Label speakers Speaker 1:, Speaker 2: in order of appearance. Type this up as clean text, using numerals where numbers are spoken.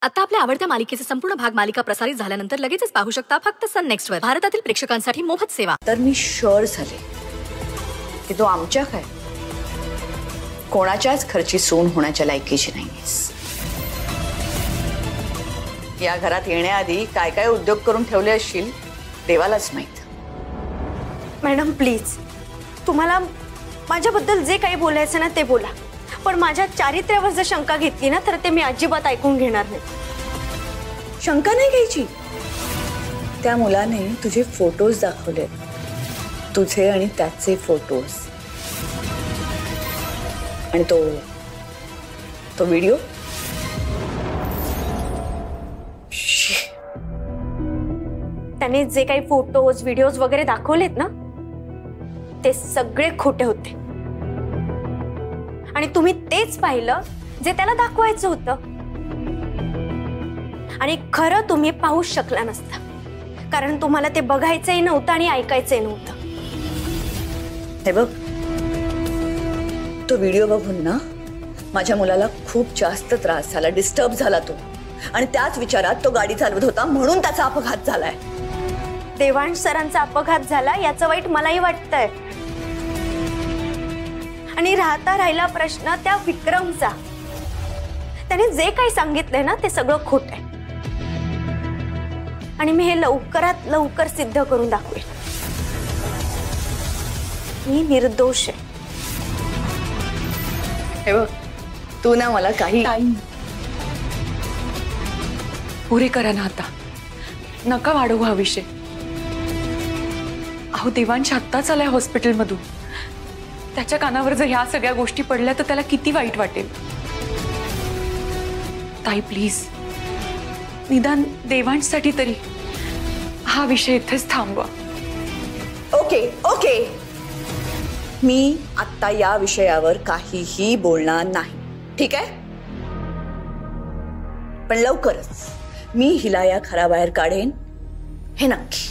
Speaker 1: आता आपल्या आवडत्या मालिकेचे संपूर्ण भाग मालिका प्रसारित झाल्यानंतर लगेचच पाहू शकता फक्त सन नेक्स्ट वर. भारतातील प्रेक्षकांसाठी मोफत सेवा.
Speaker 2: तर मी शुअर झाले की तो आमच्या काय कोणाच्याच खर्ची सून होण्याच्या लायकीची नाहीस. या घरात येण्याआधी काय काय उद्योग करून ठेवले असशील देवालाच माहित.
Speaker 3: मॅडम प्लीज, तुम्हाला माझ्याबद्दल जे काही बोलायचं ना ते बोला, पण माझ्या चारित्र्यावर जर शंका घेतली ना तर ते मी अजिबात ऐकून घेणार नाही.
Speaker 2: शंका नाही घ्यायची. त्या मुलाने तुझे फोटोज दाखवले, तुझे आणि त्याचे फोटोज, आणि तो व्हिडिओ.
Speaker 3: त्याने जे काही फोटोज व्हिडिओज वगैरे दाखवलेत ना ते सगळे खोटे होते, आणि तुम्ही तेच पाहिलं जे त्याला दाखवायचं होतं. आणि खरं तुम्ही पाहू शकला नसता, कारण तुम्हाला ते बघायचंही नव्हतं आणि ऐकायचंही नव्हतं.
Speaker 2: हे बघ, तो व्हिडिओ बघून ना माझ्या मुलाला खूप जास्त त्रास झाला, डिस्टर्ब झाला तो, आणि त्याच विचारात तो गाडी चालवत होता म्हणून त्याचा अपघात झालाय.
Speaker 3: देवांश सरांचा अपघात झाला याचं वाईट मलाही वाटतंय, आणि राहिला प्रश्न त्या विक्रमचा. त्याने जे काही सांगितलंय ना ते सगळं खोट आहे, आणि मी हे लवकरात लवकर सिद्ध करून दाखवेन. मी निर्दोष आहे.
Speaker 2: हे बघ, तू ना मला काही
Speaker 4: पुरे करा ना आता, नका वाढवू हा विषय. अहो, देवांश आत्ताच आलाय हॉस्पिटलमधून. त्याच्या कानावर जर ह्या सगळ्या गोष्टी पडल्या तर त्याला किती वाईट वाटेल. ताई प्लीज, निदान देवांशसाठी तरी हा विषय इथेच थांबवा.
Speaker 2: ओके ओके, मी आता या विषयावर काहीही बोलणार नाही, ठीक आहे? पण लवकरच मी हिला या घराबाहेर काढेन, हे नक्की.